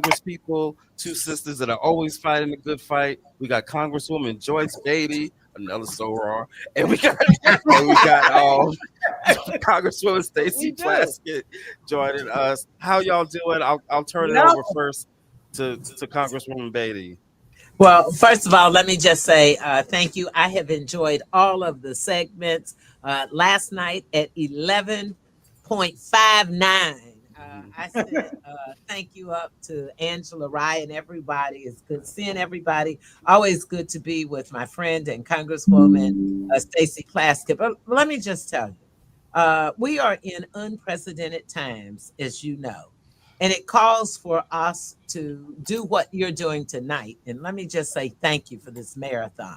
Congress people, two sisters that are always fighting a good fight. We got Congresswoman Joyce Beatty, another soror, and we got Congresswoman We Stacey do. Plaskett joining us. How y'all doing? I'll turn it No. over first to Congresswoman Beatty. Well, first of all, let me just say thank you. I have enjoyed all of the segments. Last night at 11:59, I sent thank you up to Angela Rye and everybody. It's good seeing everybody. Always good to be with my friend and Congresswoman Stacey Plaskett. But let me just tell you, we are in unprecedented times, as you know. And it calls for us to do what you're doing tonight. And let me just say thank you for this marathon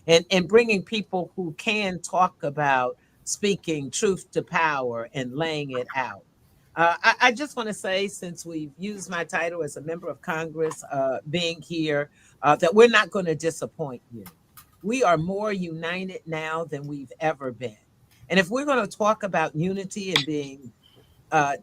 and bringing people who can talk about speaking truth to power and laying it out. I just want to say, since we've used my title as a member of Congress, being here, that we're not going to disappoint you. We are more united now than we've ever been. And if we're going to talk about unity and being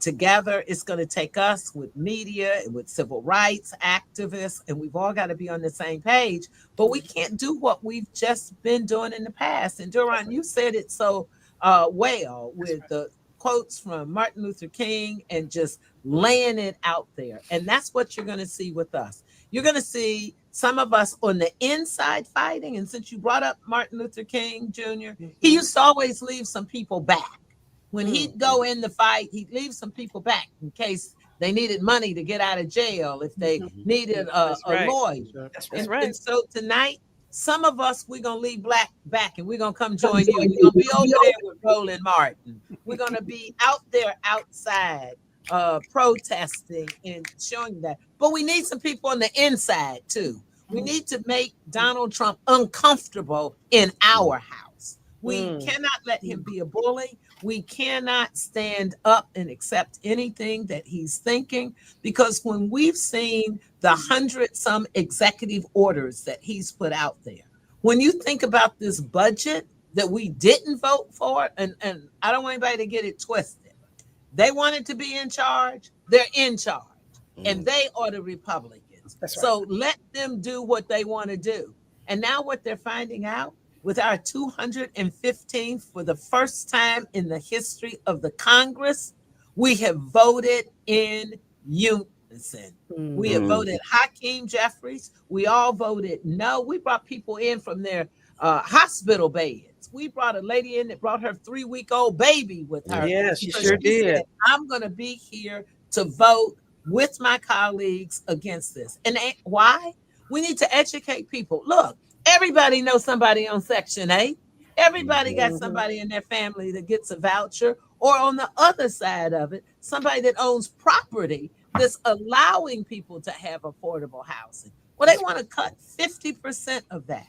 together, it's going to take us with media and with civil rights activists, and we've all got to be on the same page. But we can't do what we've just been doing in the past. And Duran, you said it so well with the quotes from Martin Luther King and just laying it out there. And that's what you're going to see with us. You're going to see some of us on the inside fighting. And since you brought up Martin Luther King Jr., he used to always leave some people back. When he'd go in the fight, he'd leave some people back in case they needed money to get out of jail, if they needed a lawyer. That's right. And so tonight, some of us, we're going to leave black back and we're going to come join you. We're going to be over there with Roland Martin. We're going to be out there outside protesting and showing that. But we need some people on the inside too. We need to make Donald Trump uncomfortable in our house. We cannot let him be a bully. We cannot stand up and accept anything that he's thinking, because when we've seen the 100-some executive orders that he's put out there, when you think about this budget that we didn't vote for, and I don't want anybody to get it twisted. They wanted to be in charge. They're in charge, and they are the Republicans. That's right. So let them do what they want to do. And now what they're finding out, with our 215th, for the first time in the history of the Congress, we have voted in unison. We have voted Hakeem Jeffries. We all voted no. We brought people in from their hospital beds. We brought a lady in that brought her 3-week-old baby with her. Yes, she because sure did. said, I'm going to be here to vote with my colleagues against this. And why? We need to educate people. Look, everybody knows somebody on Section 8. Everybody got somebody in their family that gets a voucher, or on the other side of it, somebody that owns property that's allowing people to have affordable housing. Well, they want to cut 50% of that.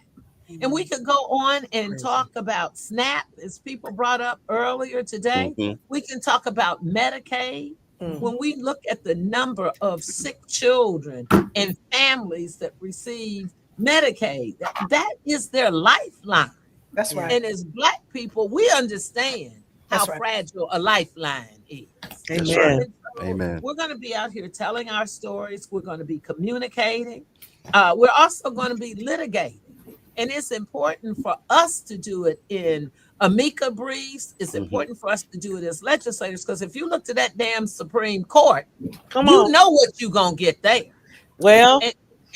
And we could go on and talk about SNAP, as people brought up earlier today. We can talk about Medicaid. When we look at the number of sick children and families that receive Medicaid, that is their lifeline. That's right. And as Black people, we understand how fragile a lifeline is. Amen. So Amen. we're going to be out here telling our stories. We're going to be communicating. We're also going to be litigating. And it's important for us to do it in amicus briefs. It's important for us to do it as legislators, because if you look to that damn Supreme Court, you know what you're going to get there. Well,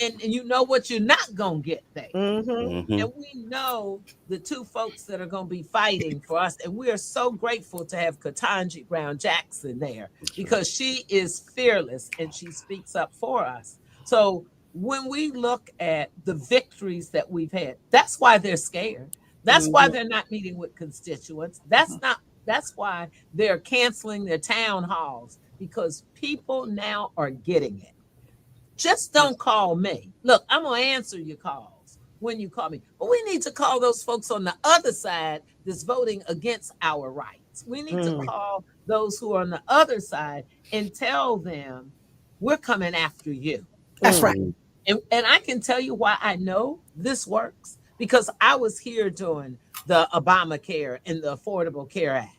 and you know what you're not going to get there. mhm. And we know the two folks that are going to be fighting for us. And we are so grateful to have Ketanji Brown Jackson there, because she is fearless and she speaks up for us. So when we look at the victories that we've had, that's why they're scared. That's why they're not meeting with constituents. That's why they're canceling their town halls, because people now are getting it. Just don't call me. Look, I'm going to answer your calls when you call me. But we need to call those folks on the other side that's voting against our rights. We need to call those who are on the other side and tell them, we're coming after you. That's right. And I can tell you why I know this works, because I was here during the Obamacare and the Affordable Care Act.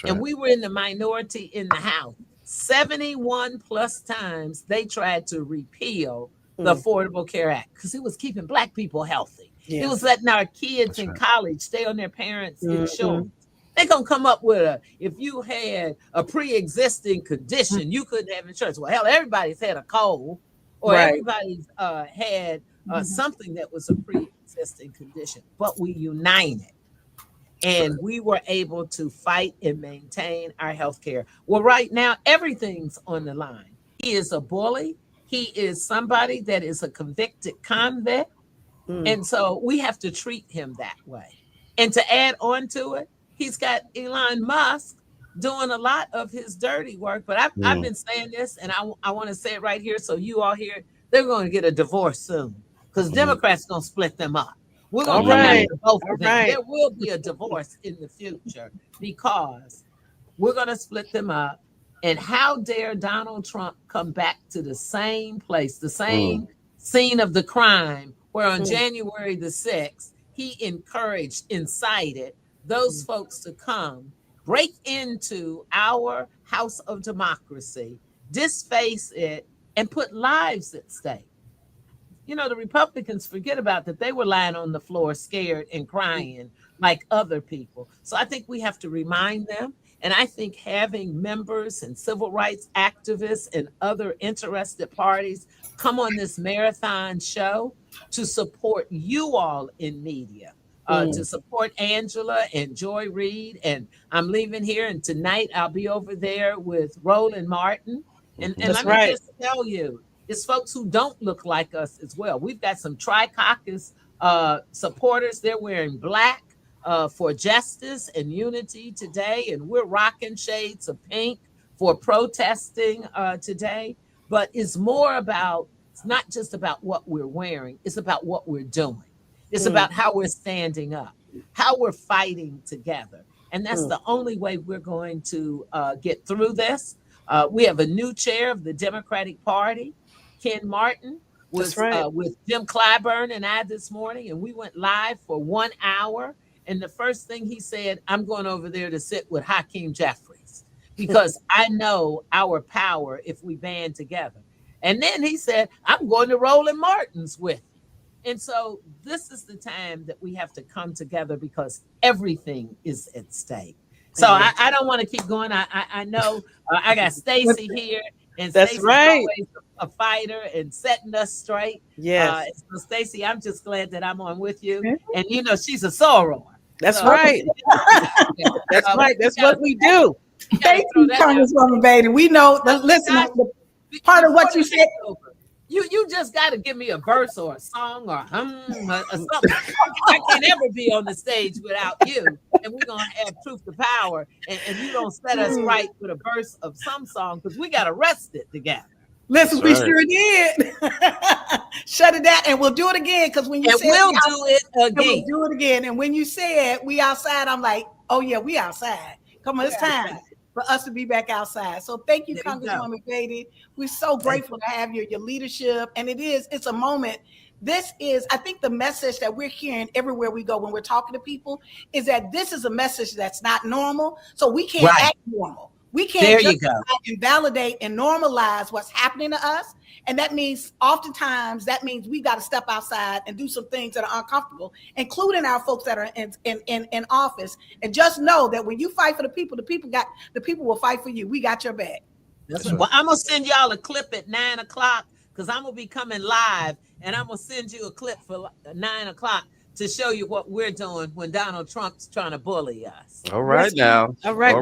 And we were in the minority in the House. 71 plus times they tried to repeal the Affordable Care Act because it was keeping Black people healthy. It was letting our kids in college stay on their parents' insurance. They're going to come up with if you had a pre-existing condition, you couldn't have insurance. Well, hell, everybody's had a cold or everybody's had something that was a pre-existing condition, but we united. And we were able to fight and maintain our health care. Well, right now, everything's on the line. He is a bully. He is somebody that is a convicted convict. And so we have to treat him that way. And to add on to it, he's got Elon Musk doing a lot of his dirty work. But I've been saying this, and I want to say it right here so you all hear, they're going to get a divorce soon because Democrats going to split them up. We're going to come after both of them. There will be a divorce in the future because we're going to split them up. And how dare Donald Trump come back to the same place, the same scene of the crime, where on January the 6th, he incited those folks to come, break into our house of democracy, disface it, and put lives at stake. You know, the Republicans forget about that. They were lying on the floor, scared and crying like other people. So I think we have to remind them. And I think having members and civil rights activists and other interested parties come on this marathon show to support you all in media, to support Angela and Joy Reid. And I'm leaving here, and tonight I'll be over there with Roland Martin. And let me just tell you, it's folks who don't look like us as well. We've got some Tri-Caucus supporters. They're wearing black for justice and unity today. And we're rocking shades of pink for protesting today. But it's more about, it's not just about what we're wearing. It's about what we're doing. It's about how we're standing up, how we're fighting together. And that's the only way we're going to get through this. We have a new chair of the Democratic Party, Ken Martin, was with Jim Clyburn and I this morning, and we went live for 1 hour. And the first thing he said, I'm going over there to sit with Hakeem Jeffries because I know our power if we band together. And then he said, I'm going to Roland Martin's with you. And so this is the time that we have to come together because everything is at stake. So I don't want to keep going. I know I got Stacy here, and Stacy's always a fighter and setting us straight. Yes. So Stacy, I'm just glad that I'm on with you. And you know, she's a soror. That's right. That's right. That's what we do. Thank you, Congresswoman Beatty. We know. Listen, part of what you said. You just got to give me a verse or a song or something. I can't ever be on the stage without you. And we're going to have truth to power. And you don't set us right with a verse of some song because we got arrested together. Listen, we sure did. Shut it down, and we'll do it again. Because when you said we'll do it again, we'll do it again. And when you said we outside, I'm like, oh yeah, we outside. Come on, it's time for us to be back outside. So thank you, Congresswoman Beatty. We're so grateful to have your leadership. And it's a moment. This is, I think the message that we're hearing everywhere we go when we're talking to people is that this is a message that's not normal. So we can't act normal. We can't just validate and normalize what's happening to us. And that means oftentimes we got to step outside and do some things that are uncomfortable, including our folks that are in office. And just know that when you fight for the people will fight for you. We got your back. Well, I'm going to send y'all a clip at 9 o'clock because I'm going to be coming live, and I'm going to send you a clip for 9 o'clock to show you what we're doing when Donald Trump's trying to bully us. All right now. All right.